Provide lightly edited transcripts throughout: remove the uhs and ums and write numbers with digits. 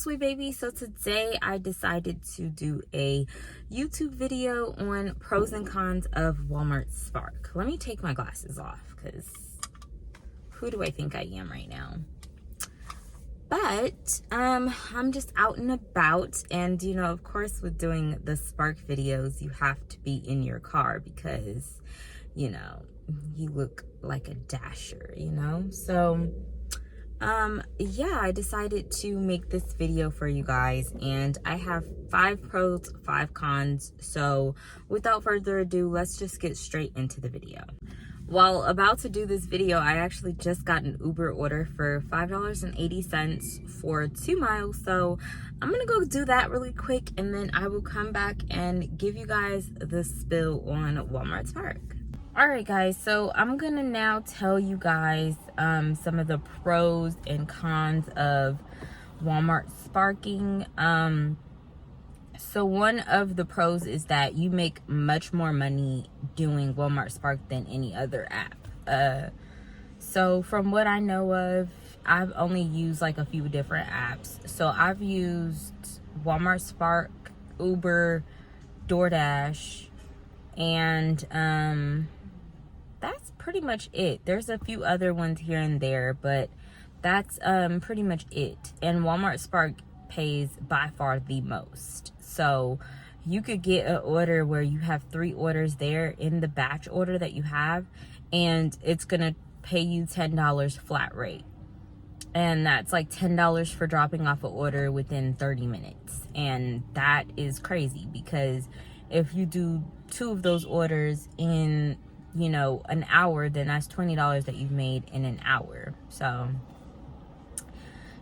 sweet baby. So today I decided to do a YouTube video on pros and cons of Walmart Spark. Let me take my glasses off because who do I think I am right now? But I'm just out and about, and you know, of course, with doing the Spark videos, you have to be in your car because, you know, you look like a dasher, you know? So yeah, I decided to make this video for you guys, and I have 5 pros, 5 cons. So without further ado, let's just get straight into the video. While about to do this video, I actually just got an Uber order for $5.80 for 2 miles. So I'm gonna go do that really quick, and then I will come back and give you guys the spill on Walmart Spark. Alright guys, so I'm gonna now tell you guys some of the pros and cons of Walmart Sparking. So one of the pros is that you make much more money doing Walmart Spark than any other app. So from what I know of, I've only used like a few different apps. So I've used Walmart Spark, Uber, DoorDash, and that's pretty much it. There's a few other ones here and there, but that's pretty much it. And Walmart Spark pays by far the most. So you could get an order where you have 3 orders there in the batch order that you have, and it's gonna pay you $10 flat rate. And that's like $10 for dropping off an order within 30 minutes. And that is crazy, because if you do 2 of those orders in, you know, an hour, then that's $20 that you've made in an hour. So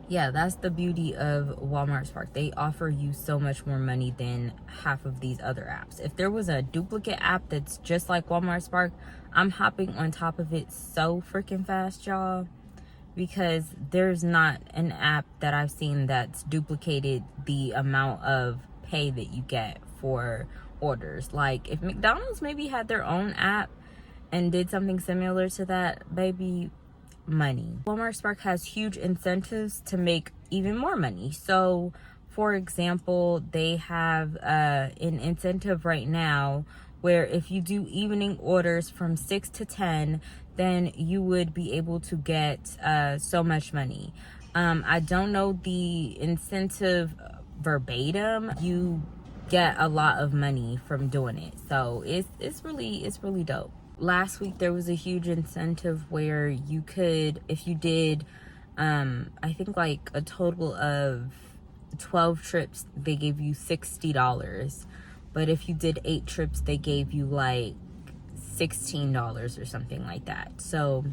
yeah, that's the beauty of Walmart Spark. They offer you so much more money than half of these other apps. If there was a duplicate app that's just like Walmart Spark, I'm hopping on top of it so freaking fast, y'all, because there's not an app that I've seen that's duplicated the amount of pay that you get for orders. Like if McDonald's maybe had their own app and did something similar to that, baby, money. Walmart Spark has huge incentives to make even more money. So for example, they have an incentive right now where if you do evening orders from 6 to 10, then you would be able to get so much money. I don't know the incentive verbatim. You get a lot of money from doing it, so it's really dope. Last week there was a huge incentive where you could, if you did I think like a total of 12 trips, they gave you $60, but if you did 8 trips, they gave you like $16 or something like that. So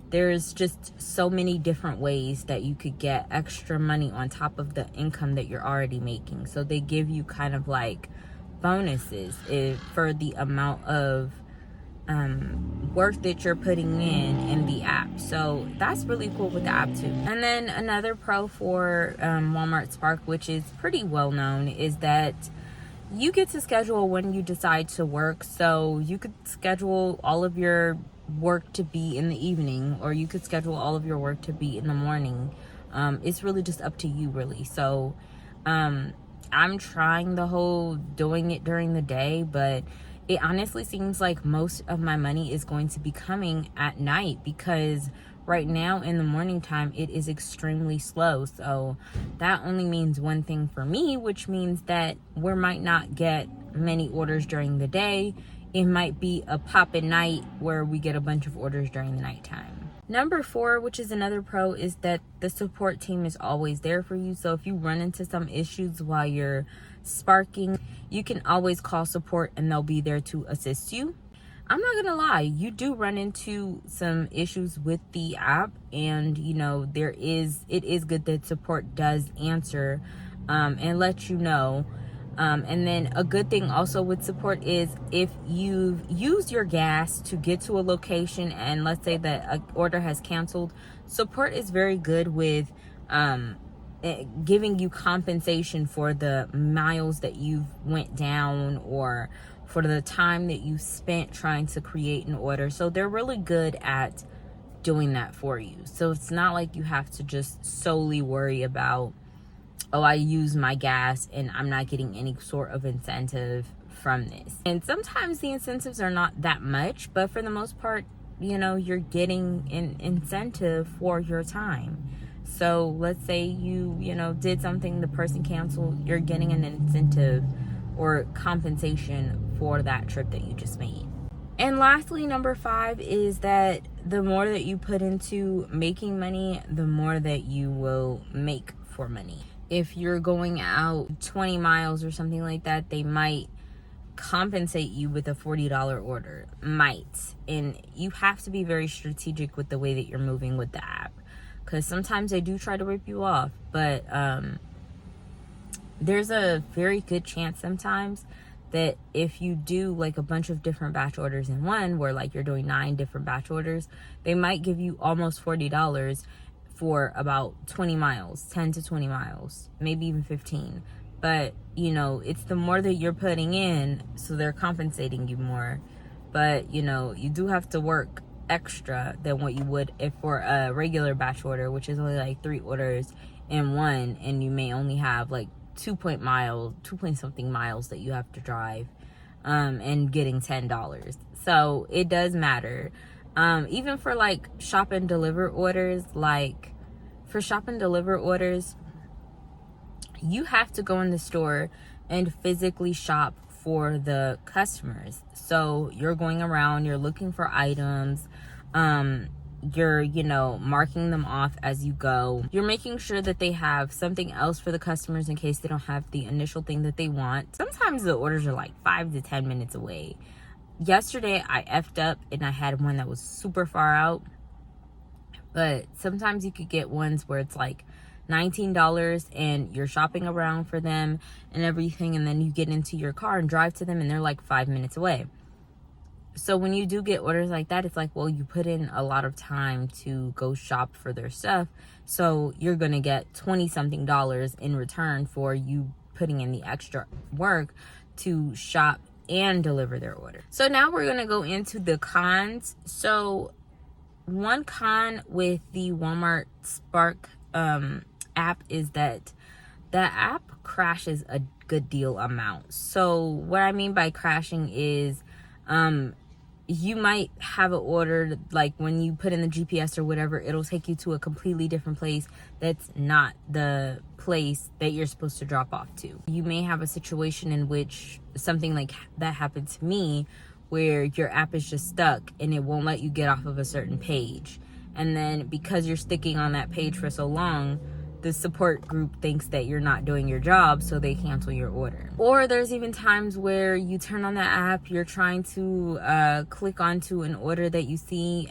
there's just so many different ways that you could get extra money on top of the income that you're already making. So they give you kind of like bonuses for the amount of work that you're putting in the app. So that's really cool with the app too. And then another pro for Walmart Spark, which is pretty well known, is that you get to schedule when you decide to work. So you could schedule all of your work to be in the evening, or you could schedule all of your work to be in the morning. It's really just up to you, really. So I'm trying the whole doing it during the day, but it honestly seems like most of my money is going to be coming at night, because right now in the morning time it is extremely slow. So that only means one thing for me, which means that we might not get many orders during the day. It might be a pop at night where we get a bunch of orders during the nighttime. Number 4, which is another pro, is that the support team is always there for you. So if you run into some issues while you're sparking, you can always call support and they'll be there to assist you. I'm not gonna lie, you do run into some issues with the app, and you know, it is good that support does answer and let you know. And then a good thing also with support is if you've used your gas to get to a location and let's say that an order has canceled, support is very good with giving you compensation for the miles that you've went down or for the time that you spent trying to create an order. So they're really good at doing that for you. So it's not like you have to just solely worry about oh, I use my gas and I'm not getting any sort of incentive from this. And sometimes the incentives are not that much, but for the most part, you know, you're getting an incentive for your time. So let's say you know, did something, the person canceled, you're getting an incentive or compensation for that trip that you just made. And lastly, number 5 is that the more that you put into making money, the more that you will make for money. If you're going out 20 miles or something like that, they might compensate you with a $40 order. Might. And you have to be very strategic with the way that you're moving with the app, because sometimes they do try to rip you off, but there's a very good chance sometimes that if you do like a bunch of different batch orders in one, where like you're doing 9 different batch orders, they might give you almost $40 for about 20 miles, 10 to 20 miles, maybe even 15. But, you know, it's the more that you're putting in, so they're compensating you more. But, you know, you do have to work extra than what you would if for a regular batch order, which is only like 3 orders in one, and you may only have like 2 point something miles that you have to drive, and getting $10. So it does matter. Even for like shop and deliver orders, you have to go in the store and physically shop for the customers. So you're going around, you're looking for items, you're, you know, marking them off as you go. You're making sure that they have something else for the customers in case they don't have the initial thing that they want. Sometimes the orders are like 5 to 10 minutes away. Yesterday I effed up and I had one that was super far out. But sometimes you could get ones where it's like $19 and you're shopping around for them and everything, and then you get into your car and drive to them and they're like 5 minutes away. So when you do get orders like that, it's like, well, you put in a lot of time to go shop for their stuff, so you're gonna get $20-something in return for you putting in the extra work to shop and deliver their order. So now we're gonna go into the cons. So one con with the Walmart Spark app is that the app crashes a good deal amount. So what I mean by crashing is you might have an order, like when you put in the GPS or whatever, it'll take you to a completely different place that's not the place that you're supposed to drop off to. You may have a situation in which something like that happened to me, where your app is just stuck and it won't let you get off of a certain page. And then because you're sticking on that page for so long, the support group thinks that you're not doing your job, so they cancel your order. Or there's even times where you turn on the app, you're trying to click onto an order that you see,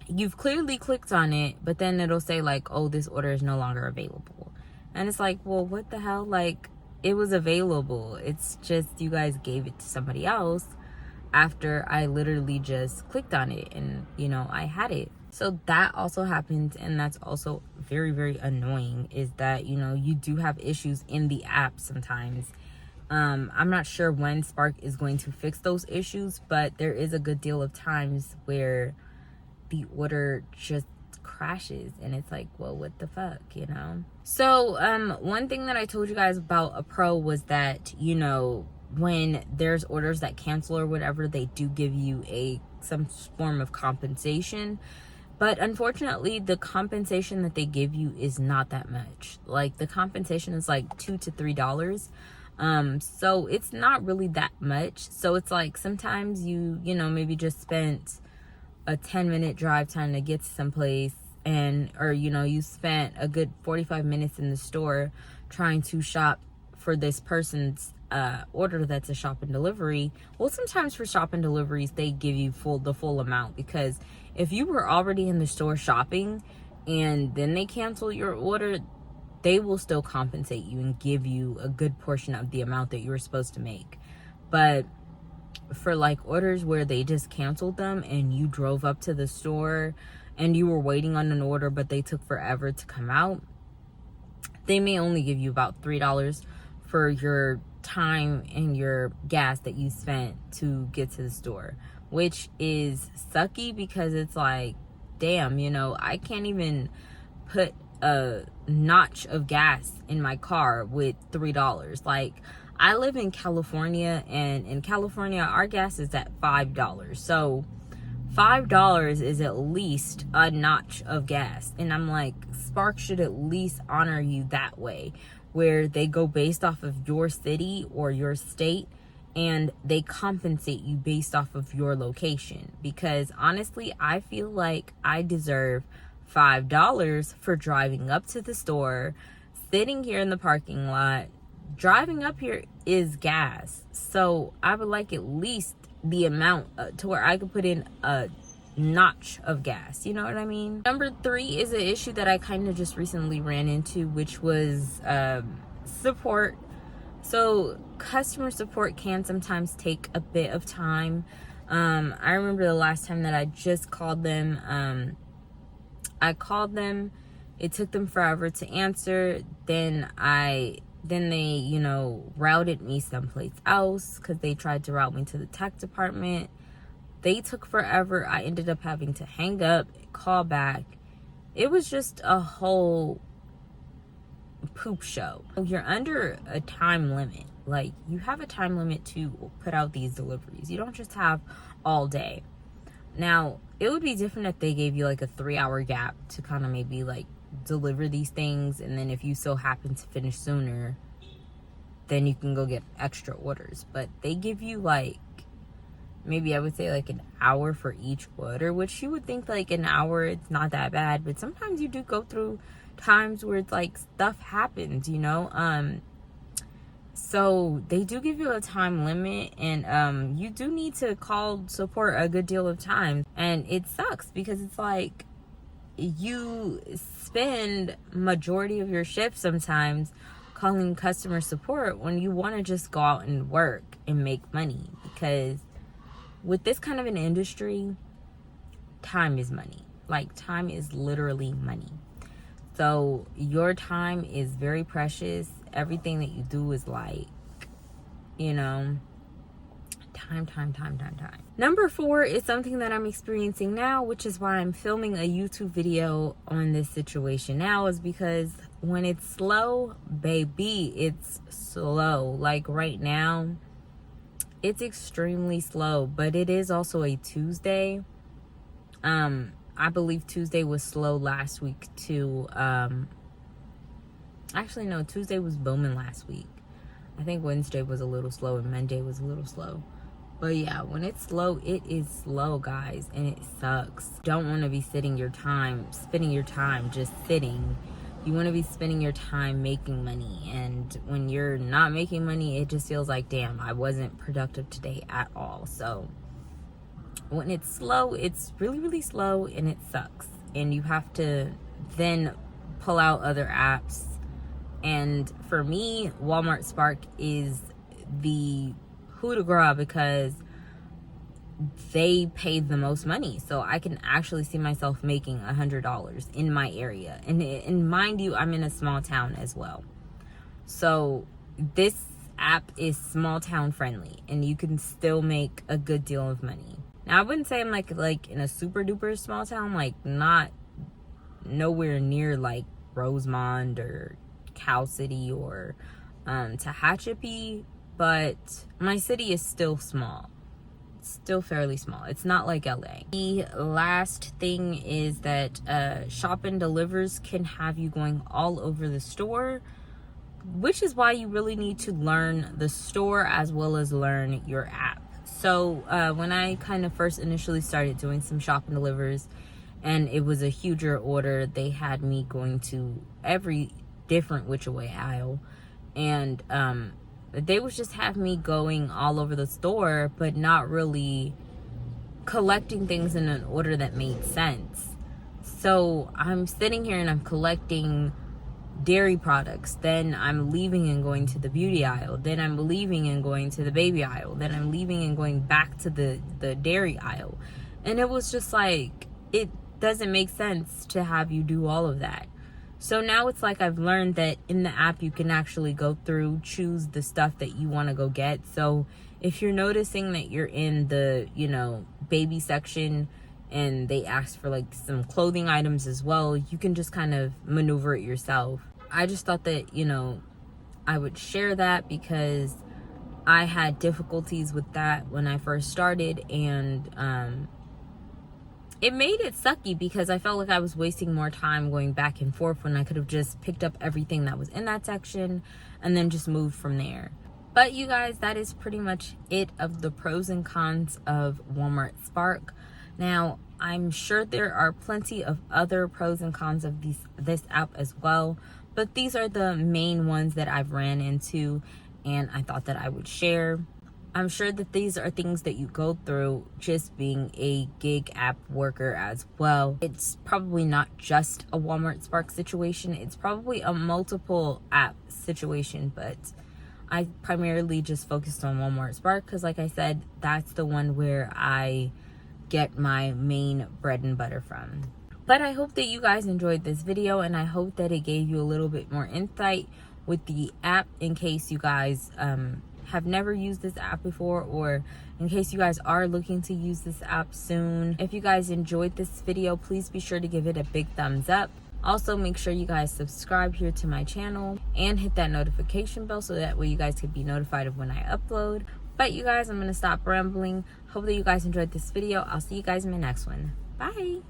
you've clearly clicked on it, but then it'll say like, oh, this order is no longer available. And it's like, well, what the hell? Like, it was available. It's just you guys gave it to somebody else after I literally just clicked on it and, you know, I had it. So that also happens, and that's also very, very annoying, is that, you know, you do have issues in the app sometimes. I'm not sure when Spark is going to fix those issues, but there is a good deal of times where the order just crashes and it's like, well, what the fuck, you know? So one thing that I told you guys about a pro was that, you know, when there's orders that cancel or whatever, they do give you some form of compensation. But unfortunately, the compensation that they give you is not that much. Like, the compensation is like $2 to $3. So it's not really that much. So it's like sometimes you know, maybe just spent a 10-minute drive time to get to someplace, or you know, you spent a good 45 minutes in the store trying to shop for this person's order that's a shop and delivery. Well, sometimes for shop and deliveries, they give you the full amount, because if you were already in the store shopping and then they cancel your order, they will still compensate you and give you a good portion of the amount that you were supposed to make. But for like orders where they just canceled them and you drove up to the store and you were waiting on an order but they took forever to come out, they may only give you about $3 for your time and your gas that you spent to get to the store, which is sucky, because it's like, damn, you know, I can't even put a notch of gas in my car with $3. Like, I live in California, and in California our gas is at $5. So $5 is at least a notch of gas. And I'm like, Spark should at least honor you that way, where they go based off of your city or your state, and they compensate you based off of your location. Because honestly, I feel like I deserve $5 for driving up to the store, sitting here in the parking lot. Driving up here is gas, so I would like at least the amount to where I could put in a notch of gas, you know what I mean? Number 3 is an issue that I kind of just recently ran into, which was support. So customer support can sometimes take a bit of time. I remember the last time that I just called them. I called them, it took them forever to answer. Then they, you know, routed me someplace else because they tried to route me to the tech department. They took forever. I ended up having to hang up, call back. It was just a whole poop show. You're under a time limit. Like, you have a time limit to put out these deliveries. You don't just have all day. Now, it would be different if they gave you like a 3-hour gap to kind of maybe like deliver these things, and then if you so happen to finish sooner, then you can go get extra orders. But they give you like, maybe I would say like an hour for each order, which you would think like an hour, it's not that bad, but sometimes you do go through times where it's like stuff happens, you know. So they do give you a time limit, and you do need to call support a good deal of time. And it sucks because it's like you spend majority of your shift sometimes calling customer support when you want to just go out and work and make money. Because with this kind of an industry, time is money. Like, time is literally money. So your time is very precious. Everything that you do is like, you know, time. Number 4 is something that I'm experiencing now, which is why I'm filming a YouTube video on this situation now, is because when it's slow, baby, it's slow. Like right now, it's extremely slow, but it is also a Tuesday. I believe Tuesday was slow last week too. Actually, no, Tuesday was booming last week. I think Wednesday was a little slow and Monday was a little slow. But yeah, when it's slow, it is slow, guys, and it sucks. Don't want to be spending your time just sitting. You want to be spending your time making money. And when you're not making money, it just feels like, damn, I wasn't productive today at all. So when it's slow, it's really, really slow, and it sucks. And you have to then pull out other apps. And for me, Walmart Spark is the coup de grace because they pay the most money. So I can actually see myself making $100 in my area. And mind you, I'm in a small town as well. So this app is small town friendly, and you can still make a good deal of money. Now, I wouldn't say I'm like in a super duper small town, like not nowhere near like Rosemont or Cal City or Tehachapi, but my city is still small. It's still fairly small. It's not like LA. The last thing is that Shop and Delivers can have you going all over the store, which is why you really need to learn the store as well as learn your app. So when I kind of first initially started doing some Shop and Delivers, and it was a huger order, they had me going to every different which way aisle, and they would just have me going all over the store, but not really collecting things in an order that made sense. So I'm sitting here and I'm collecting dairy products, then I'm leaving and going to the beauty aisle, then I'm leaving and going to the baby aisle, then I'm leaving and going back to the dairy aisle. And it was just like, it doesn't make sense to have you do all of that. So now it's like I've learned that in the app you can actually go through, choose the stuff that you want to go get. So if you're noticing that you're in the, you know, baby section, and they ask for like some clothing items as well, you can just kind of maneuver it yourself. I just thought that, you know, I would share that because I had difficulties with that when I first started, and it made it sucky because I felt like I was wasting more time going back and forth when I could have just picked up everything that was in that section and then just moved from there. But you guys, that is pretty much it of the pros and cons of Walmart Spark. Now, I'm sure there are plenty of other pros and cons of this app as well, but these are the main ones that I've ran into and I thought that I would share. I'm sure that these are things that you go through just being a gig app worker as well. It's probably not just a Walmart Spark situation. It's probably a multiple app situation, but I primarily just focused on Walmart Spark because, like I said, that's the one where I get my main bread and butter from. But I hope that you guys enjoyed this video, and I hope that it gave you a little bit more insight with the app in case you guys have never used this app before, or in case you guys are looking to use this app soon. If you guys enjoyed this video, please be sure to give it a big thumbs up. Also, make sure you guys subscribe here to my channel and hit that notification bell so that way you guys can be notified of when I upload. But you guys, I'm going to stop rambling. Hope that you guys enjoyed this video. I'll see you guys in my next one. Bye!